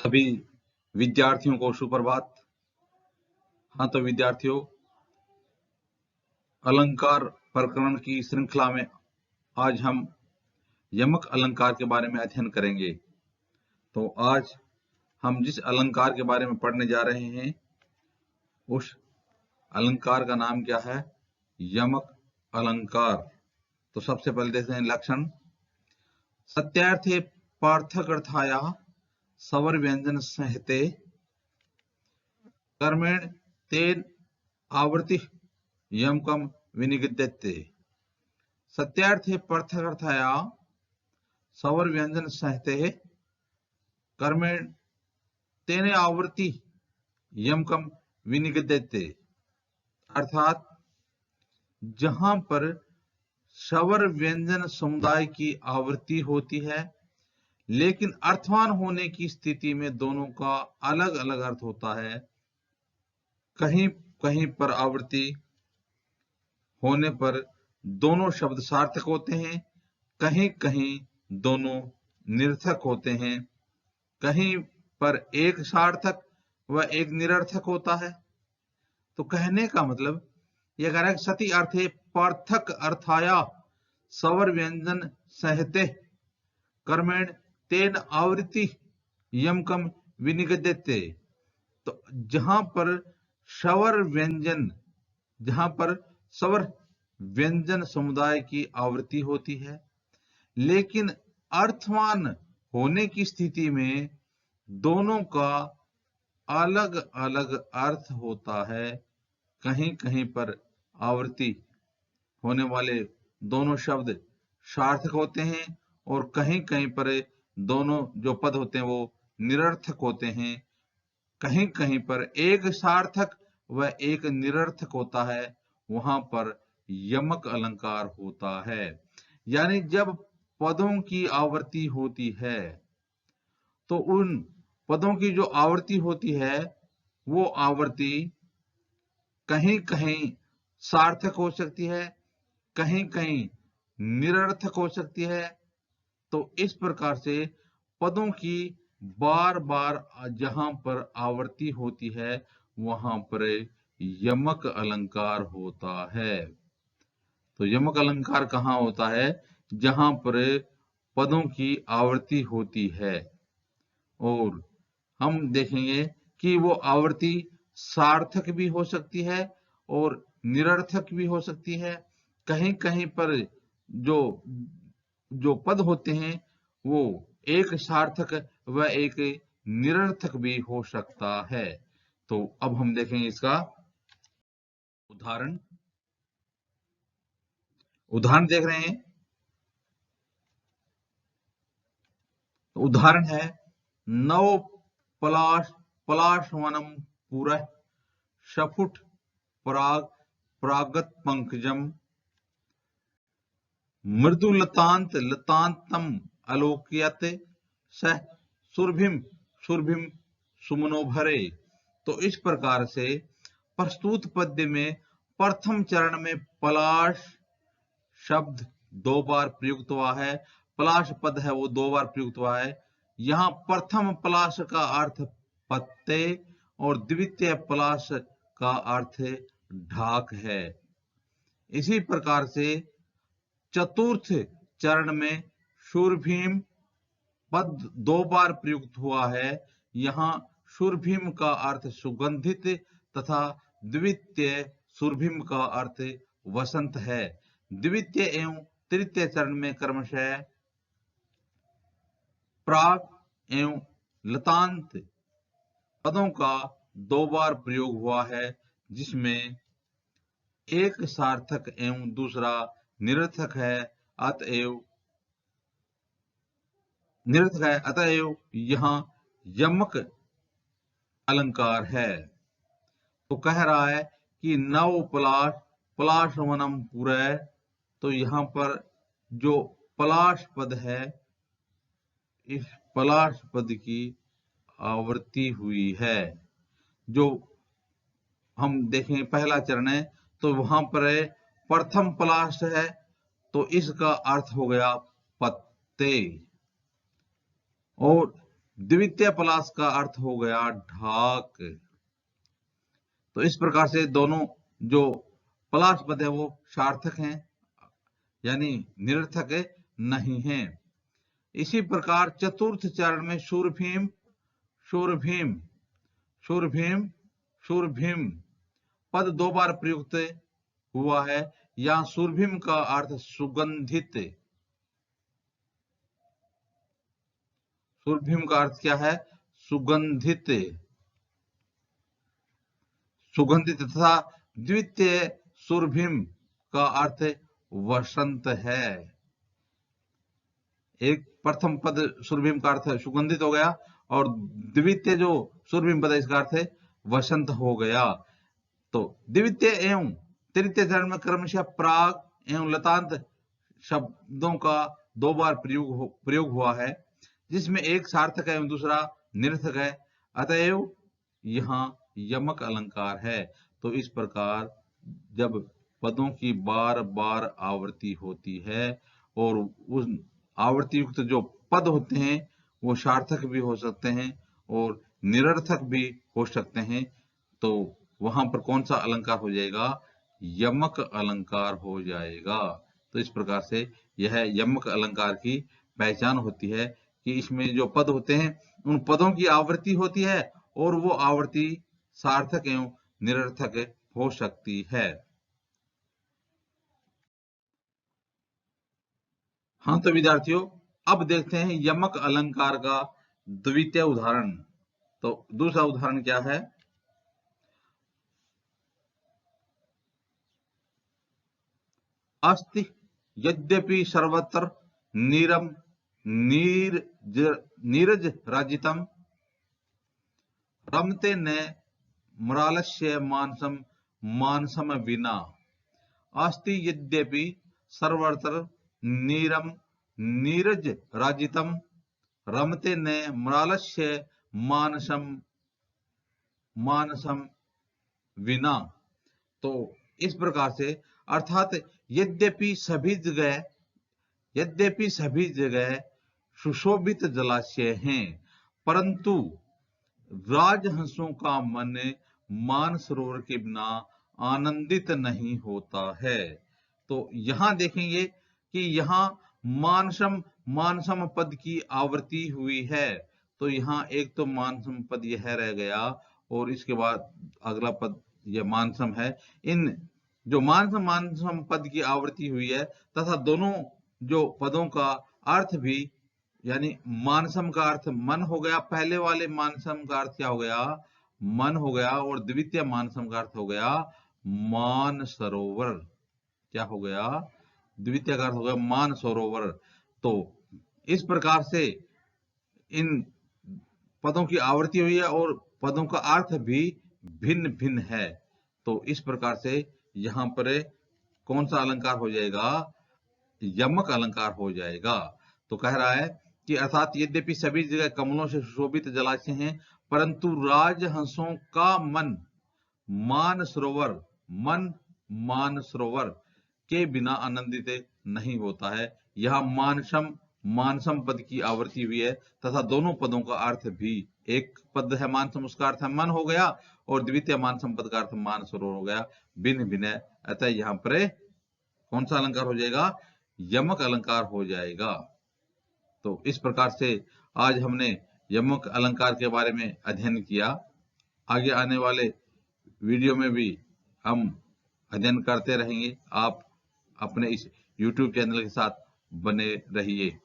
सभी विद्यार्थियों को सुप्रभात। हाँ तो विद्यार्थियों, अलंकार प्रकरण की श्रृंखला में आज हम यमक अलंकार के बारे में अध्ययन करेंगे। तो आज हम जिस अलंकार के बारे में पढ़ने जा रहे हैं उस अलंकार का नाम क्या है? यमक अलंकार। तो सबसे पहले देखते हैं लक्षण। सत्यार्थे पार्थकर्थाया सवर व्यंजन संहिते कर्मेण तेन आवृत्ति यमकम विनिगद्यते। सत्यार्थे पार्थकर्थाया सवर व्यंजन संहिते कर्मेण तेन आवृत्ति यमकम विनिगद्यते। अर्थात जहां पर स्वर व्यंजन समुदाय की आवृत्ति होती है लेकिन अर्थवान होने की स्थिति में दोनों का अलग अलग अर्थ होता है। कहीं कहीं पर आवृत्ति होने पर दोनों शब्द सार्थक होते हैं, कहीं कहीं दोनों निरर्थक होते हैं, कहीं पर एक सार्थक व एक निरर्थक होता है। तो कहने का मतलब यह कह रहा है सति अर्थे पार्थक अर्थाया सवर व्यंजन संहिते कर्मेण तेन आवृत्ति यमकम विनिगद्यते। तो जहां पर स्वर व्यंजन समुदाय की आवृत्ति होती है लेकिन अर्थवान होने की स्थिति में दोनों का अलग अलग अर्थ होता है। कहीं कहीं पर आवृत्ति होने वाले दोनों शब्द सार्थक होते हैं और कहीं कहीं पर दोनों जो पद होते हैं वो निरर्थक होते हैं। कहीं कहीं पर एक सार्थक व एक निरर्थक होता है, वहां पर यमक अलंकार होता है। यानी जब पदों की आवृत्ति होती है तो उन पदों की जो आवृत्ति होती है वो आवृत्ति कहीं कहीं सार्थक हो सकती है, कहीं कहीं निरर्थक हो सकती है। तो इस प्रकार से पदों की बार बार जहां पर आवृत्ति होती है वहां पर यमक अलंकार होता है। तो यमक अलंकार कहाँ होता है? जहां पर पदों की आवृत्ति होती है। और हम देखेंगे कि वो आवृत्ति सार्थक भी हो सकती है और निरर्थक भी हो सकती है। कहीं कहीं पर जो पद होते हैं वो एक सार्थक व एक निरर्थक भी हो सकता है। तो अब हम देखेंगे इसका उदाहरण देख रहे हैं। उदाहरण है नव पलाशवनम पुरः शफुट प्रागत पंकजम मृदु लतांतम अलोक्यत सह सुरभिम सुमनो भरे। तो इस प्रकार से प्रस्तुत पद्य में प्रथम चरण में पलाश शब्द 2 बार प्रयुक्त हुआ है। पलाश पद है वो 2 बार प्रयुक्त हुआ है। यहाँ प्रथम पलाश का अर्थ पत्ते और द्वितीय पलाश का अर्थ ढाक है। इसी प्रकार से चतुर्थ चरण में शूरभीम पद 2 बार प्रयुक्त हुआ है। यहाँ शूरभीम का अर्थ सुगंधित तथा द्वितीय सुरभीम का अर्थ वसंत है। द्वितीय एवं तृतीय चरण में क्रमशः प्राग एवं लतांत पदों का 2 बार प्रयोग हुआ है, जिसमें एक सार्थक एवं दूसरा निरर्थक है। अतएव यहाँ यमक अलंकार है। तो कह रहा है कि नव पलाश वनम पुरः। तो यहाँ पर जो पलाश पद है इस पलाश पद की आवृत्ति हुई है। जो हम देखें पहला चरण है तो वहां पर प्रथम पलाश है तो इसका अर्थ हो गया पत्ते। और द्वितीय पलाश का अर्थ हो गया ढाक। तो इस प्रकार से दोनों जो पलाश पद है वो सार्थक हैं, यानी निरर्थक नहीं है। इसी प्रकार चतुर्थ चरण में शूरभीम शूरभीम शूरभीम शूरभीम पद 2 बार प्रयुक्त हुआ है। यहां शूरभीम का अर्थ सुगंधित। शूरभीम का अर्थ क्या है? सुगंधित, सुगंधित। तथा द्वितीय शूरभीम का अर्थ वसंत है। एक प्रथम पद शूरभीम का अर्थ सुगंधित हो गया और द्वितीय जो शूरभीम पद है इसका अर्थ वसंत हो गया। तो द्वितीय एवं तृतीय चरण में क्रमशः प्राग एवं लतांत शब्दों का 2 बार प्रयोग हुआ है, जिसमें एक सार्थक है एवं दूसरा निरर्थक है। अतएव यहाँ यमक अलंकार है। तो इस प्रकार जब पदों की बार बार आवृत्ति होती है और उस आवृत्ति युक्त जो पद होते हैं वो सार्थक भी हो सकते हैं और निरर्थक भी हो सकते हैं, तो वहां पर कौन सा अलंकार हो जाएगा? यमक अलंकार हो जाएगा। तो इस प्रकार से यह यमक अलंकार की पहचान होती है कि इसमें जो पद होते हैं उन पदों की आवृत्ति होती है और वो आवृत्ति सार्थक एवं निरर्थक हो सकती है। हाँ तो विद्यार्थियों, अब देखते हैं यमक अलंकार का द्वितीय उदाहरण। तो दूसरा उदाहरण क्या है? अस्ति यद्यपि सर्वत्र नीरम नीरज राजितम रमते न मृालस्य मानसम मानसम विना। अस्ति यद्यपि सर्वत्र नीरम नीरज राजितम रमते न मृालस्य मानसम मानसम विना। तो इस प्रकार से अर्थात यद्यपि सभी जगह सुशोभित जलाशय हैं, परंतु राजहंसों का मन मानसरोवर के बिना आनंदित नहीं होता है। तो यहां देखेंगे कि यहां मानसम मानसम पद की आवृत्ति हुई है। तो यहाँ एक तो मानसम पद यह रह गया और इसके बाद अगला पद यह मानसम है। इन जो मानसम मानसम पद की आवृत्ति हुई है तथा दोनों जो पदों का अर्थ भी, यानी मानसम का अर्थ मन हो गया, पहले वाले मानसम का अर्थ क्या हो गया? मन हो गया, और द्वितीय मानसम का अर्थ हो गया मानसरोवर। क्या हो गया? द्वितीय का अर्थ हो गया मानसरोवर। तो इस प्रकार से इन पदों की आवृत्ति हुई है और पदों का अर्थ भी भिन्न भिन्न है। तो इस प्रकार से यहां पर कौन सा अलंकार हो जाएगा? यमक अलंकार हो जाएगा। तो कह रहा है कि अर्थात यद्यपि सभी जगह कमलों से सुशोभित जलाशय हैं, परंतु राजहंसों का मन मानसरोवर के बिना आनंदित नहीं होता है। यहां मानसम पद की आवृत्ति हुई है तथा दोनों पदों का अर्थ भी, एक पद है मानसम उसका अर्थ मन हो गया और द्वितीय मानसम पद का अर्थ मानसरोवर हो गया, भिन्न भिन्न है। अतः यहाँ पर कौन सा अलंकार हो जाएगा? यमक अलंकार हो जाएगा। तो इस प्रकार से आज हमने यमक अलंकार के बारे में अध्ययन किया। आगे आने वाले वीडियो में भी हम अध्ययन करते रहेंगे। आप अपने इस YouTube चैनल के साथ बने रहिए।